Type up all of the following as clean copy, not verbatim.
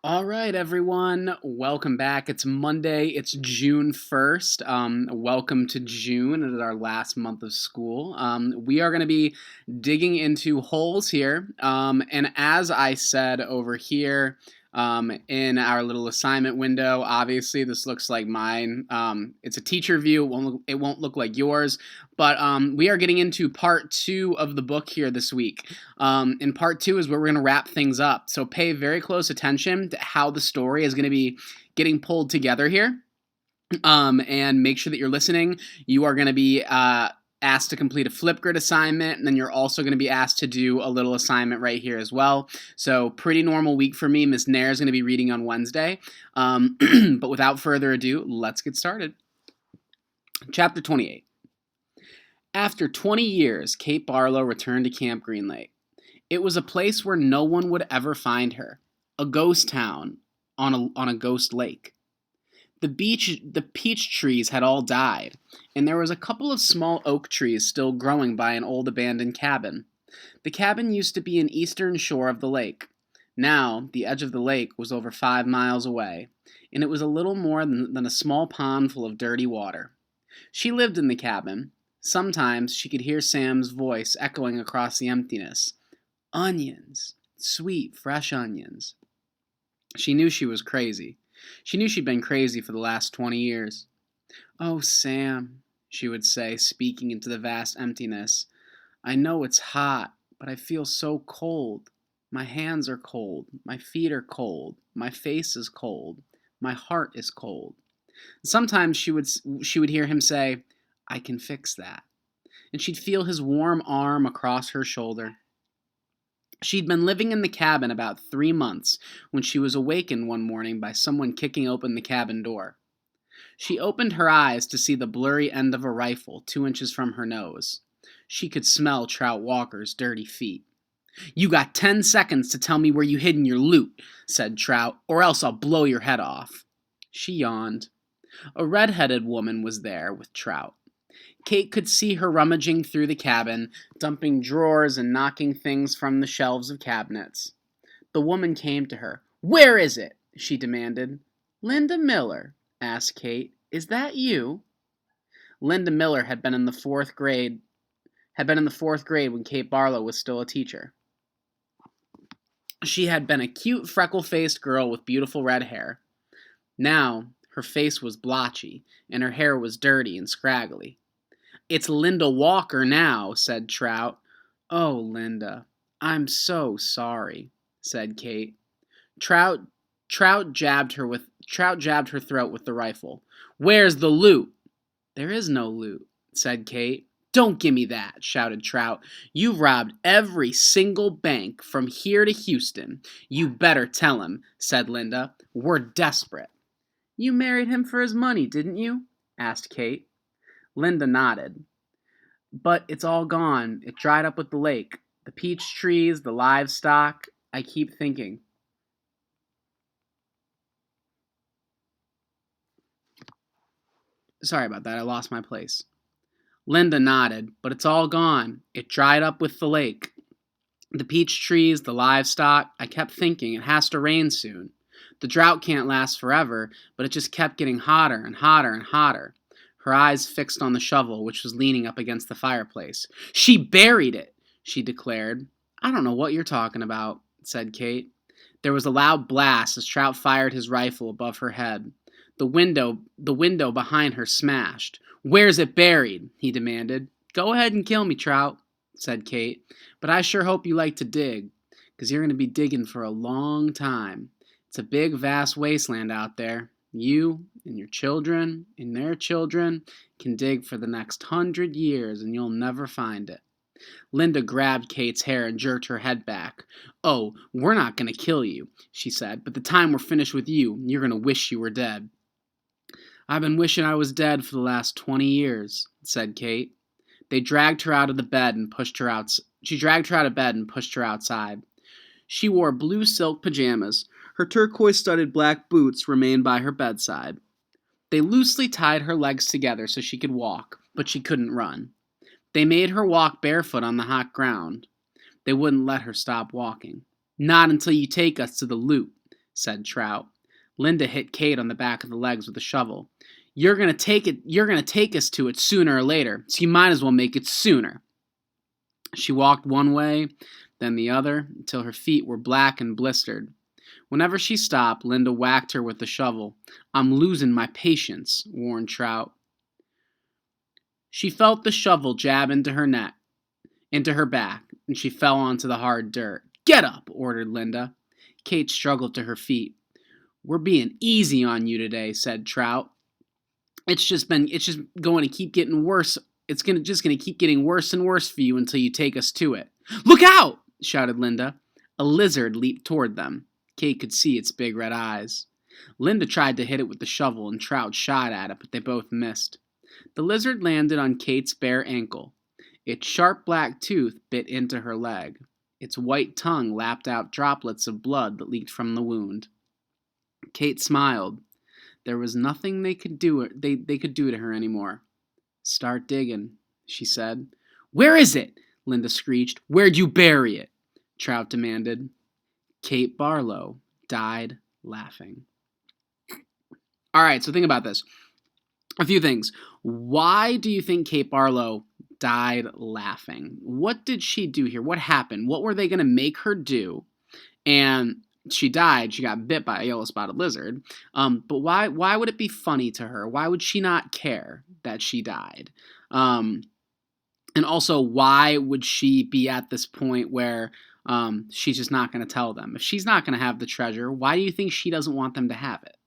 All right, everyone. Welcome back. It's Monday. It's June 1st. Welcome to June. It is our last month of school. We are going to be digging into holes here. And as I said over here in our little assignment window, obviously this looks like mine. It's a teacher view. It won't look like yours. But we are getting into part 2 of the book here this week. And part 2 is where we're going to wrap things up. So pay very close attention to how the story is going to be getting pulled together here. And make sure that you're listening. You are going to be asked to complete a Flipgrid assignment, and then you're also going to be asked to do a little assignment right here as well. So pretty normal week for me. Miss Nair is going to be reading on Wednesday. But without further ado, let's get started. Chapter 28. After 20 years, Kate Barlow returned to Camp Green Lake. It was a place where no one would ever find her, a ghost town on a ghost lake. The peach trees had all died, and there was a couple of small oak trees still growing by an old abandoned cabin. The cabin used to be an eastern shore of the lake. Now, the edge of the lake was over 5 miles away, and it was a little more than a small pond full of dirty water. She lived in the cabin. Sometimes she could hear Sam's voice echoing across the emptiness. Onions. Sweet, fresh onions. She knew she was crazy. She knew she'd been crazy for the last 20 years. "Oh, Sam," she would say, speaking into the vast emptiness. "I know it's hot, but I feel so cold. My hands are cold. My feet are cold. My face is cold. My heart is cold." Sometimes she would hear him say, "I can fix that." And she'd feel his warm arm across her shoulder. She'd been living in the cabin about 3 months when she was awakened one morning by someone kicking open the cabin door. She opened her eyes to see the blurry end of a rifle 2 inches from her nose. She could smell Trout Walker's dirty feet. "You got 10 seconds to tell me where you hid your loot," said Trout, "or else I'll blow your head off." She yawned. A red-headed woman was there with Trout. Kate could see her rummaging through the cabin, dumping drawers and knocking things from the shelves of cabinets. The woman came to her. "Where is it?" she demanded. "Linda Miller," asked Kate. "Is that you?" Linda Miller had been in the fourth grade when Kate Barlow was still a teacher. She had been a cute, freckle-faced girl with beautiful red hair. Now, her face was blotchy, and her hair was dirty and scraggly. "It's Linda Walker now," said Trout. "Oh, Linda, I'm so sorry," said Kate. Trout jabbed her throat with the rifle. "Where's the loot?" "There is no loot," said Kate. "Don't gimme that," shouted Trout. "You've robbed every single bank from here to Houston." "You better tell him," said Linda. "We're desperate." "You married him for his money, didn't you?" asked Kate. Linda nodded. "But it's all gone. It dried up with the lake. The peach trees, the livestock. I keep thinking." Sorry about that, I lost my place. Linda nodded. "But it's all gone. It dried up with the lake. The peach trees, the livestock. I kept thinking, it has to rain soon. The drought can't last forever, but it just kept getting hotter and hotter and hotter." Her eyes fixed on the shovel, which was leaning up against the fireplace. "She buried it," she declared. "I don't know what you're talking about," said Kate. There was a loud blast as Trout fired his rifle above her head. The window behind her smashed. "Where's it buried?" he demanded. "Go ahead and kill me, Trout," said Kate. "But I sure hope you like to dig, 'cause you're going to be digging for a long time. It's a big, vast wasteland out there. You and your children and their children can dig for the next 100 years and you'll never find it." Linda grabbed Kate's hair and jerked her head back. "Oh, we're not going to kill you," she said, "but the time we're finished with you, you're going to wish you were dead." "I've been wishing I was dead for the last 20 years, said Kate. They dragged her out of the bed and pushed her out. She dragged her out of bed and pushed her outside. She wore blue silk pajamas. Her turquoise-studded black boots remained by her bedside. They loosely tied her legs together so she could walk, but she couldn't run. They made her walk barefoot on the hot ground. They wouldn't let her stop walking. "Not until you take us to the loot," said Trout. Linda hit Kate on the back of the legs with a shovel. You're gonna take us to it sooner or later, so you might as well make it sooner. She walked one way, then the other, until her feet were black and blistered. Whenever she stopped, Linda whacked her with the shovel. I'm losing my patience, warned Trout. She felt the shovel jab into her back, and she fell onto the hard dirt. Get up, ordered Linda. Kate struggled to her feet. We're being easy on you today, said Trout. It's just going to keep getting worse. It's just going to keep getting worse and worse for you until you take us to it. Look out! Shouted Linda. A lizard leaped toward them. Kate could see its big red eyes. Linda tried to hit it with the shovel, and Trout shot at it, but they both missed. The lizard landed on Kate's bare ankle. Its sharp black tooth bit into her leg. Its white tongue lapped out droplets of blood that leaked from the wound. Kate smiled. There was nothing they could do to her anymore. Start digging, she said. Where is it? Linda screeched. Where'd you bury it? Trout demanded. Kate Barlow died laughing. All right, so think about this. A few things. Why do you think Kate Barlow died laughing? What did she do here? What happened? What were they going to make her do? And she died. She got bit by a yellow-spotted lizard. But why would it be funny to her? Why would she not care that she died? And also, why would she be at this point where she's just not going to tell them? If she's not going to have the treasure, why do you think she doesn't want them to have it?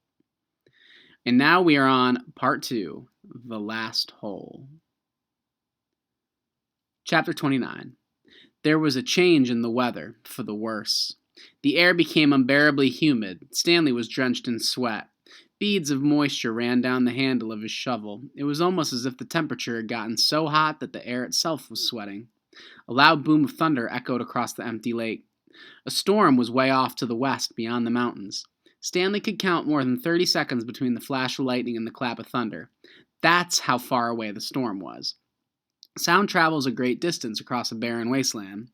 And now we are on part 2, The Last Hole. Chapter 29. There was a change in the weather, for the worse. The air became unbearably humid. Stanley was drenched in sweat. Beads of moisture ran down the handle of his shovel. It was almost as if the temperature had gotten so hot that the air itself was sweating. A loud boom of thunder echoed across the empty lake. A storm was way off to the west, beyond the mountains. Stanley could count more than 30 seconds between the flash of lightning and the clap of thunder. That's how far away the storm was. Sound travels a great distance across a barren wasteland.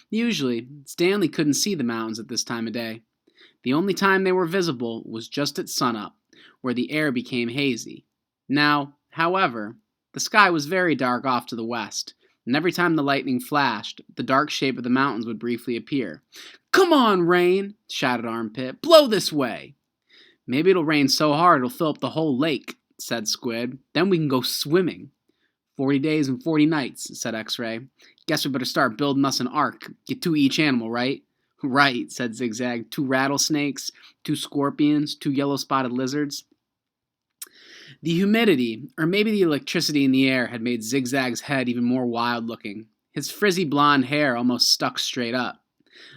Usually, Stanley couldn't see the mountains at this time of day. The only time they were visible was just at sunup, where the air became hazy. Now, however, the sky was very dark off to the west, and every time the lightning flashed, the dark shape of the mountains would briefly appear. Come on, rain, shouted Armpit. Blow this way. Maybe it'll rain so hard it'll fill up the whole lake, said Squid. Then we can go swimming. 40 days and 40 nights, said X-Ray. Guess we better start building us an ark. Get 2 each animal, right? Right, said Zigzag. 2 rattlesnakes, 2 scorpions, 2 yellow-spotted lizards. The humidity, or maybe the electricity in the air, had made Zigzag's head even more wild-looking. His frizzy blonde hair almost stuck straight up.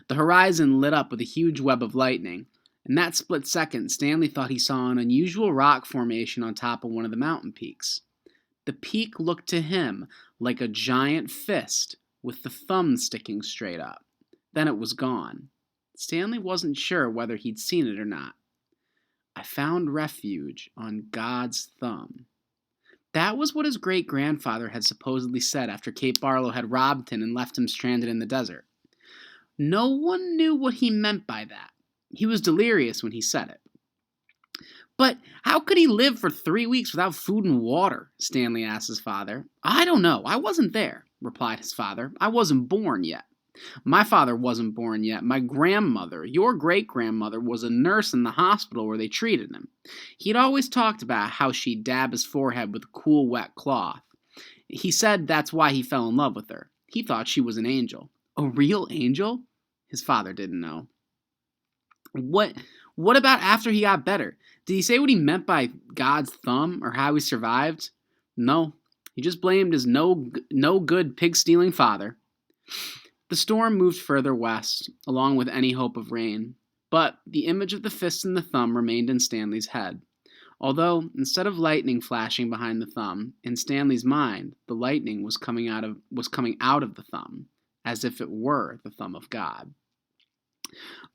The horizon lit up with a huge web of lightning. In that split second, Stanley thought he saw an unusual rock formation on top of one of the mountain peaks. The peak looked to him like a giant fist with the thumb sticking straight up. Then it was gone. Stanley wasn't sure whether he'd seen it or not. I found refuge on God's thumb. That was what his great-grandfather had supposedly said after Kate Barlow had robbed him and left him stranded in the desert. No one knew what he meant by that. He was delirious when he said it. But how could he live for 3 weeks without food and water? Stanley asked his father. I don't know. I wasn't there, replied his father. I wasn't born yet. My father wasn't born yet. My grandmother, your great-grandmother, was a nurse in the hospital where they treated him. He'd always talked about how she'd dab his forehead with a cool, wet cloth. He said that's why he fell in love with her. He thought she was an angel. A real angel? His father didn't know. What about after he got better? Did he say what he meant by God's thumb or how he survived? No, he just blamed his no good pig-stealing father. The storm moved further west, along with any hope of rain, but the image of the fist and the thumb remained in Stanley's head. Although, instead of lightning flashing behind the thumb, in Stanley's mind, the lightning was coming out of the thumb, as if it were the thumb of God.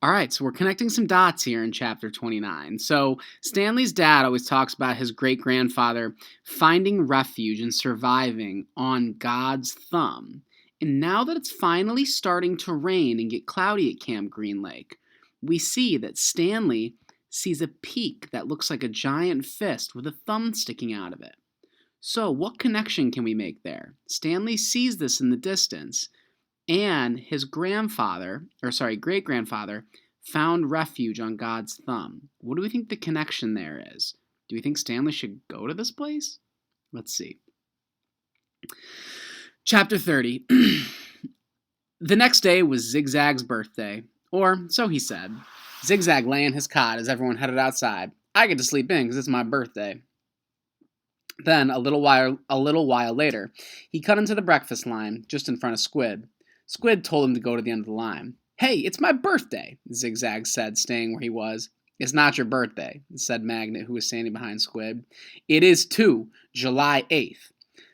All right, so we're connecting some dots here in chapter 29. So Stanley's dad always talks about his great-grandfather finding refuge and surviving on God's thumb. And now that it's finally starting to rain and get cloudy at Camp Green Lake, We see that Stanley sees a peak that looks like a giant fist with a thumb sticking out of it. So, what connection can we make there? Stanley sees this in the distance, and his great grandfather, found refuge on God's thumb. What do we think the connection there is? Do we think Stanley should go to this place? Let's see. Chapter 30. The next day was Zigzag's birthday, or so he said. Zigzag lay in his cot as everyone headed outside. I get to sleep in because it's my birthday. Then, a little while later, he cut into the breakfast line just in front of Squid. Squid told him to go to the end of the line. Hey, it's my birthday, Zigzag said, staying where he was. It's not your birthday, said Magnet, who was standing behind Squid. It is too, July 8th.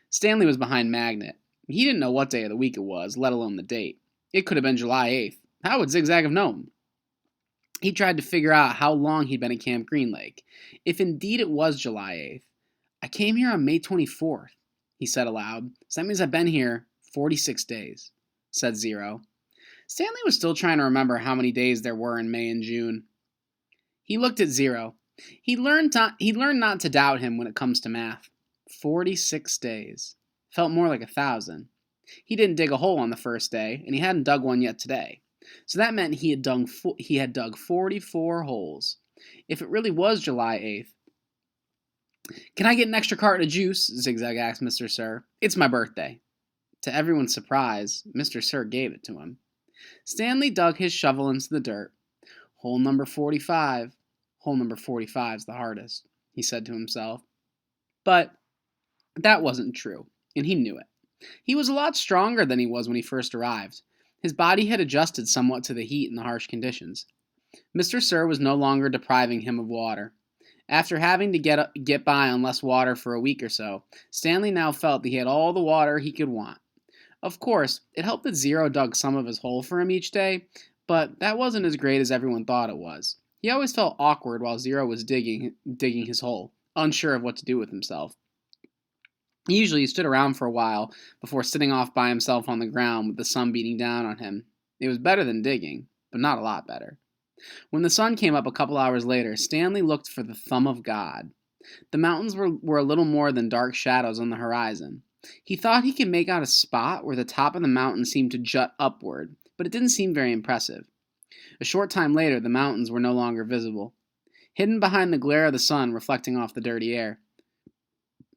Stanley was behind Magnet. He didn't know what day of the week it was, let alone the date. It could have been July 8th. How would Zigzag have known? He tried to figure out how long he'd been at Camp Green Lake. If indeed it was July 8th. I came here on May 24th, he said aloud. So that means I've been here 46 days, said Zero. Stanley was still trying to remember how many days there were in May and June. He looked at Zero. He learned not to doubt him when it comes to math. 46 days. Felt more like 1,000. He didn't dig a hole on the first day, and he hadn't dug one yet today. So that meant he had dug 44 holes. If it really was July 8th, can I get an extra carton of juice? Zigzag asked Mr. Sir. It's my birthday. To everyone's surprise, Mr. Sir gave it to him. Stanley dug his shovel into the dirt. Hole number 45. Hole number 45's the hardest, he said to himself. But that wasn't true, and he knew it. He was a lot stronger than he was when he first arrived. His body had adjusted somewhat to the heat and the harsh conditions. Mr. Sir was no longer depriving him of water. After having to get by on less water for a week or so, Stanley now felt that he had all the water he could want. Of course, it helped that Zero dug some of his hole for him each day, but that wasn't as great as everyone thought it was. He always felt awkward while Zero was digging his hole, unsure of what to do with himself. He usually stood around for a while before sitting off by himself on the ground with the sun beating down on him. It was better than digging, but not a lot better. When the sun came up a couple hours later, Stanley looked for the thumb of God. The mountains were a little more than dark shadows on the horizon. He thought he could make out a spot where the top of the mountain seemed to jut upward, but it didn't seem very impressive. A short time later, the mountains were no longer visible, hidden behind the glare of the sun reflecting off the dirty air.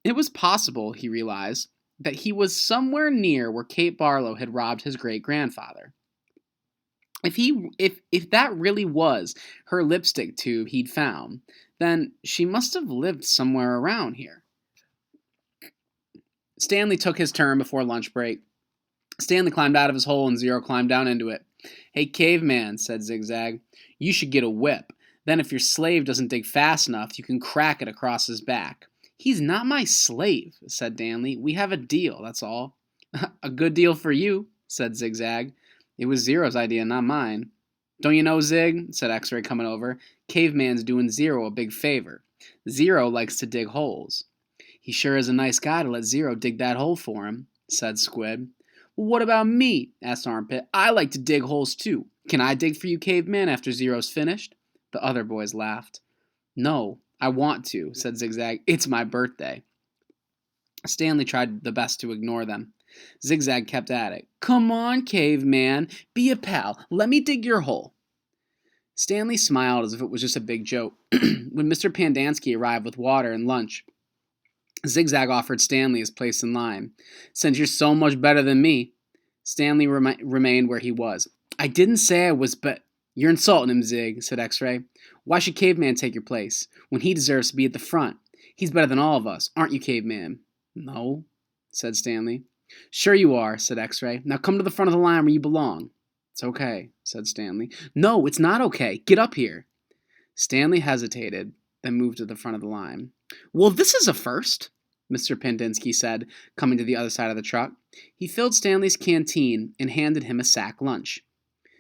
It was possible, he realized, that he was somewhere near where Kate Barlow had robbed his great-grandfather. If that really was her lipstick tube he'd found, then she must have lived somewhere around here. Stanley took his turn before lunch break. Stanley climbed out of his hole and Zero climbed down into it. Hey, caveman, said Zigzag, you should get a whip. Then if your slave doesn't dig fast enough, you can crack it across his back. He's not my slave, said Danley. We have a deal, that's all. A good deal for you, said Zigzag. It was Zero's idea, not mine. Don't you know, Zig, said X-Ray coming over, Caveman's doing Zero a big favor. Zero likes to dig holes. He sure is a nice guy to let Zero dig that hole for him, said Squid. Well, what about me? Asked Armpit. I like to dig holes too. Can I dig for you, Caveman, after Zero's finished? The other boys laughed. No, I want to, said Zigzag. It's my birthday. Stanley tried the best to ignore them. Zigzag kept at it. Come on, Caveman. Be a pal. Let me dig your hole. Stanley smiled as if it was just a big joke. When Mr. Pandansky arrived with water and lunch, Zigzag offered Stanley his place in line. Since you're so much better than me, Stanley remained where he was. I didn't say I was, but you're insulting him, Zig, said X-Ray. Why should Caveman take your place, when he deserves to be at the front? He's better than all of us, aren't you, Caveman? No, said Stanley. Sure you are, said X-Ray. Now come to the front of the line where you belong. It's okay, said Stanley. No, it's not okay. Get up here. Stanley hesitated, then moved to the front of the line. Well, this is a first, Mr. Pendinsky said, coming to the other side of the truck. He filled Stanley's canteen and handed him a sack lunch.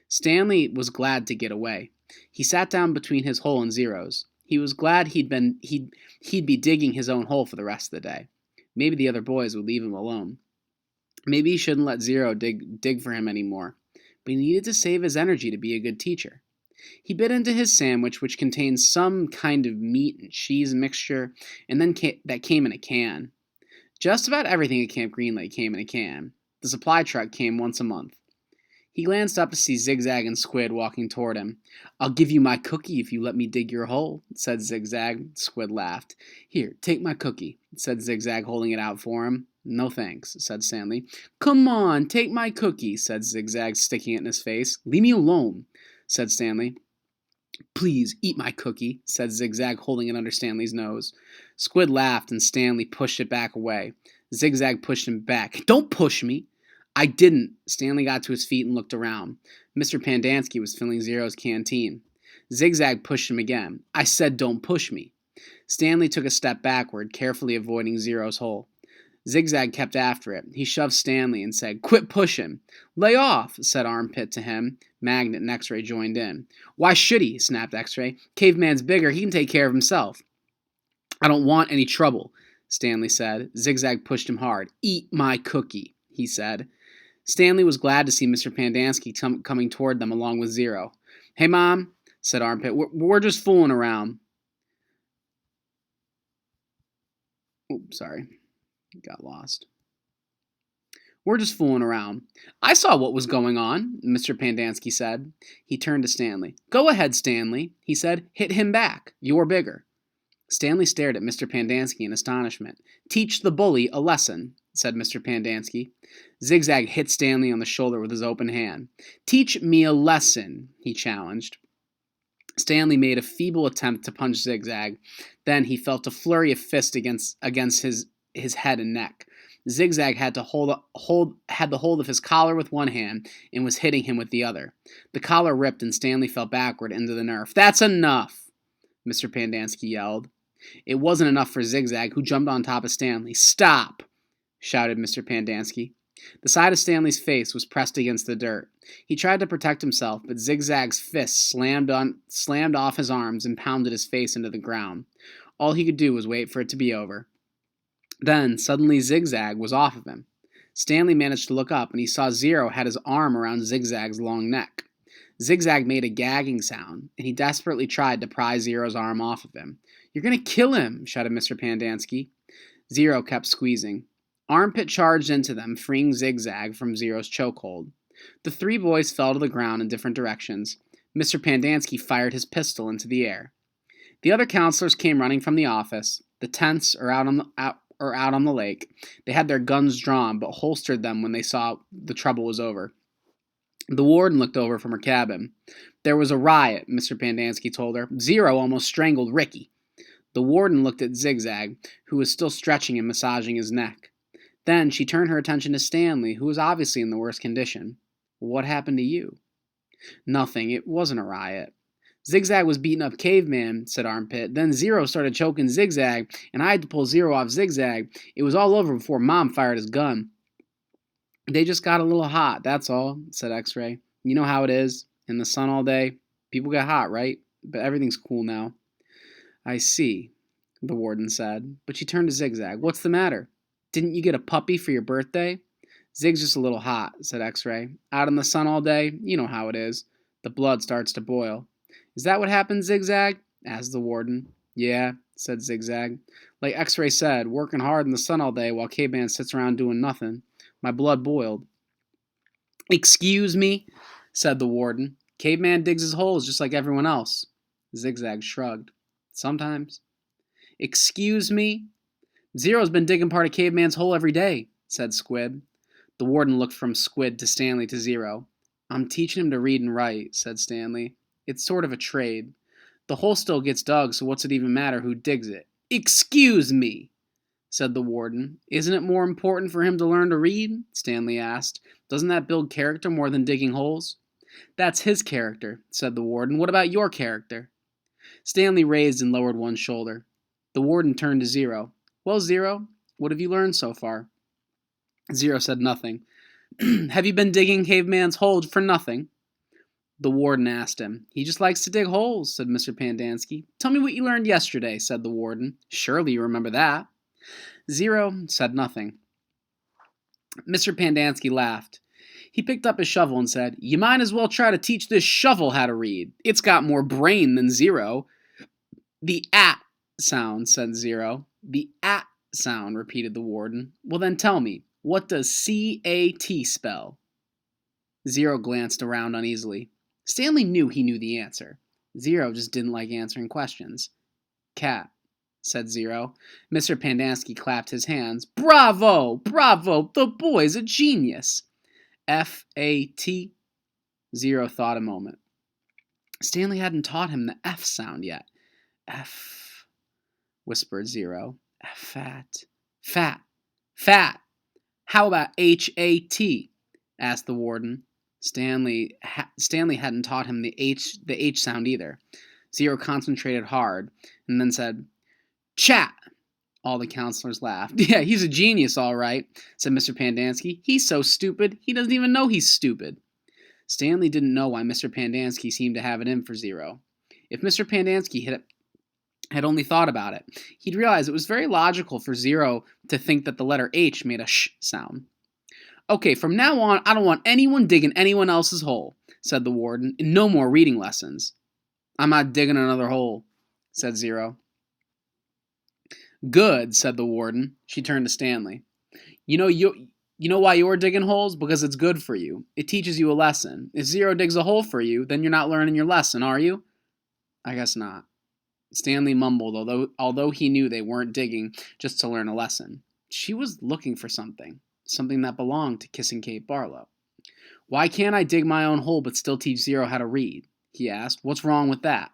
Stanley was glad to get away. He sat down between his hole and Zero's. He was glad he'd be digging his own hole for the rest of the day. Maybe the other boys would leave him alone. Maybe he shouldn't let Zero dig for him anymore. But he needed to save his energy to be a good teacher. He bit into his sandwich, which contained some kind of meat and cheese mixture, and then that came in a can. Just about everything at Camp Green Lake came in a can. The supply truck came once a month. He glanced up to see Zigzag and Squid walking toward him. "I'll give you my cookie if you let me dig your hole," said Zigzag. Squid laughed. "Here, take my cookie," said Zigzag, holding it out for him. "No thanks," said Stanley. "Come on, take my cookie," said Zigzag, sticking it in his face. "Leave me alone," said Stanley. "Please, eat my cookie," said Zigzag, holding it under Stanley's nose. Squid laughed, and Stanley pushed it back away. Zigzag pushed him back. "Don't push me." "I didn't." Stanley got to his feet and looked around. Mr. Pandansky was filling Zero's canteen. Zigzag pushed him again. "I said don't push me." Stanley took a step backward, carefully avoiding Zero's hole. Zigzag kept after it. He shoved Stanley and said, "Quit pushing." "Lay off," said Armpit to him. Magnet and X-Ray joined in. "Why should he?" snapped X-Ray. "Caveman's bigger. He can take care of himself." "I don't want any trouble," Stanley said. Zigzag pushed him hard. "Eat my cookie," he said. Stanley was glad to see Mr. Pandansky coming toward them along with Zero. "Hey, Mom," said Armpit, we're just fooling around." Oops, sorry. Got lost. "We're just fooling around." "I saw what was going on," Mr. Pandansky said. He turned to Stanley. "Go ahead, Stanley," he said. "Hit him back. You're bigger." Stanley stared at Mr. Pandansky in astonishment. "Teach the bully a lesson," said Mr. Pandansky. Zigzag hit Stanley on the shoulder with his open hand. "Teach me a lesson," he challenged. Stanley made a feeble attempt to punch Zigzag. Then he felt a flurry of fists against his head and neck. Zigzag had the hold of his collar with one hand and was hitting him with the other. The collar ripped and Stanley fell backward into the Nerf. "That's enough," Mr. Pandansky yelled. It wasn't enough for Zigzag, who jumped on top of Stanley. "Stop!" shouted Mr. Pandansky. The side of Stanley's face was pressed against the dirt. He tried to protect himself, but Zigzag's fists slammed off his arms and pounded his face into the ground. All he could do was wait for it to be over. Then, suddenly, Zigzag was off of him. Stanley managed to look up, and he saw Zero had his arm around Zigzag's long neck. Zigzag made a gagging sound, and he desperately tried to pry Zero's arm off of him. "You're going to kill him," shouted Mr. Pandansky. Zero kept squeezing. Armpit charged into them, freeing Zigzag from Zero's chokehold. The three boys fell to the ground in different directions. Mr. Pandansky fired his pistol into the air. The other counselors came running from the office. The tents are out on the lake. They had their guns drawn, but holstered them when they saw the trouble was over. The warden looked over from her cabin. "There was a riot," Mr. Pandansky told her. "Zero almost strangled Ricky." The warden looked at Zigzag, who was still stretching and massaging his neck. Then she turned her attention to Stanley, who was obviously in the worst condition. "What happened to you?" "Nothing. It wasn't a riot." "Zigzag was beating up Caveman," said Armpit. "Then Zero started choking Zigzag, and I had to pull Zero off Zigzag. It was all over before Mom fired his gun." "They just got a little hot, that's all," said X-Ray. "You know how it is. In the sun all day. People get hot, right? But everything's cool now." "I see," the warden said. But she turned to Zigzag. "What's the matter? Didn't you get a puppy for your birthday?" "Zig's just a little hot," said X-Ray. "Out in the sun all day, you know how it is. The blood starts to boil." "Is that what happened, Zigzag?" asked the warden. "Yeah," said Zigzag. "Like X-Ray said, working hard in the sun all day while Caveman sits around doing nothing. My blood boiled." "Excuse me," said the warden. "Caveman digs his holes just like everyone else." Zigzag shrugged. "Sometimes." "Excuse me?" "Zero's been digging part of Caveman's hole every day," said Squid. The warden looked from Squid to Stanley to Zero. "I'm teaching him to read and write," said Stanley. "It's sort of a trade. The hole still gets dug, so what's it even matter who digs it?" "Excuse me," said the warden. "Isn't it more important for him to learn to read?" Stanley asked. "Doesn't that build character more than digging holes?" "That's his character," said the warden. "What about your character?" Stanley raised and lowered one shoulder. The warden turned to Zero. "Well, Zero, what have you learned so far?" Zero said nothing. "Have you been digging Caveman's hole for nothing?" The warden asked him. "He just likes to dig holes," said Mr. Pandansky. "Tell me what you learned yesterday," said the warden. "Surely you remember that." Zero said nothing. Mr. Pandansky laughed. He picked up his shovel and said, "You might as well try to teach this shovel how to read. It's got more brain than Zero." "The at sound," said Zero. "The at sound," repeated the warden. "Well then tell me, what does C-A-T spell?" Zero glanced around uneasily. Stanley knew he knew the answer. Zero just didn't like answering questions. "Cat," said Zero. Mr. Pandansky clapped his hands. "Bravo! Bravo! The boy's a genius!" F-A-T. Zero thought a moment. Stanley hadn't taught him the F sound yet. "F," whispered Zero. "Fat. Fat. Fat. How about H-A-T?" asked the warden. Stanley hadn't taught him the H sound either. Zero concentrated hard and then said, "Chat." All the counselors laughed. "Yeah, he's a genius, all right," said Mr. Pandansky. "He's so stupid, he doesn't even know he's stupid." Stanley didn't know why Mr. Pandansky seemed to have it in for Zero. If Mr. Pandansky had only thought about it, he'd realize it was very logical for Zero to think that the letter H made a sh sound. "Okay, from now on, I don't want anyone digging anyone else's hole," said the warden, "and no more reading lessons." "I'm not digging another hole," said Zero. "Good," said the warden. She turned to Stanley. You know why you're digging holes? Because it's good for you. It teaches you a lesson. If Zero digs a hole for you, then you're not learning your lesson, are you?" "I guess not." Stanley mumbled, although he knew they weren't digging just to learn a lesson. She was looking for something that belonged to Kissing Kate Barlow. "Why can't I dig my own hole but still teach Zero how to read?" he asked. "What's wrong with that?"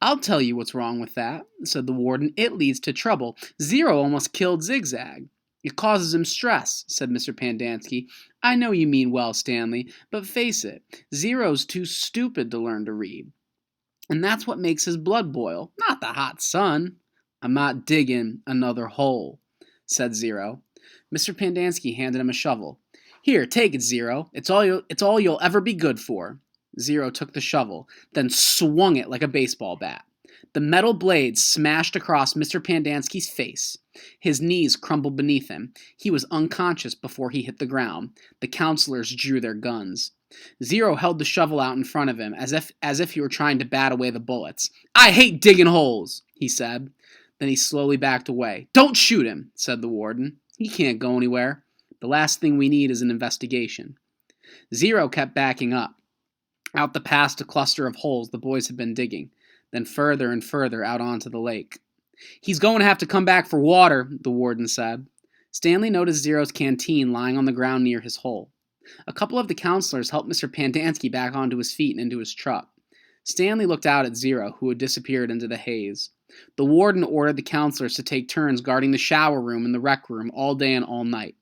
"I'll tell you what's wrong with that," said the warden. "It leads to trouble. Zero almost killed Zigzag." "It causes him stress," said Mr. Pandansky. "I know you mean well, Stanley, but face it, Zero's too stupid to learn to read. And that's what makes his blood boil, not the hot sun." "I'm not digging another hole," said Zero. Mr. Pandansky handed him a shovel. "Here, take it, Zero. It's all you'll ever be good for." Zero took the shovel, then swung it like a baseball bat. The metal blade smashed across Mr. Pandansky's face. His knees crumbled beneath him. He was unconscious before he hit the ground. The counselors drew their guns. Zero held the shovel out in front of him, as if he were trying to bat away the bullets. "I hate digging holes," he said. Then he slowly backed away. "Don't shoot him," said the warden. "He can't go anywhere. The last thing we need is an investigation." Zero kept backing up, out the past a cluster of holes the boys had been digging, then further and further out onto the lake. "He's going to have to come back for water," the warden said. Stanley noticed Zero's canteen lying on the ground near his hole. A couple of the counselors helped Mr. Pandansky back onto his feet and into his truck. Stanley looked out at Zero, who had disappeared into the haze. The warden ordered the counselors to take turns guarding the shower room and the rec room all day and all night.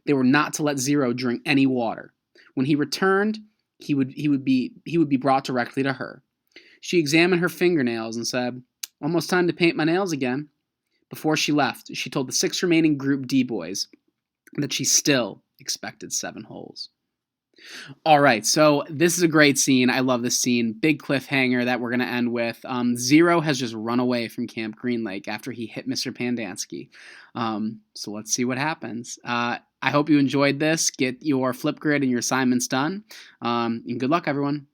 They were not to let Zero drink any water. When he returned, he would be brought directly to her. She examined her fingernails and said, "Almost time to paint my nails again." Before she left, she told the 6 remaining Group D boys that she still expected 7 holes. All right, so this is a great scene. I love this scene. Big cliffhanger that we're going to end with. Zero has just run away from Camp Green Lake after he hit Mr. Pandansky. So let's see what happens. I hope you enjoyed this. Get your flip grid and your assignments done. And good luck, everyone.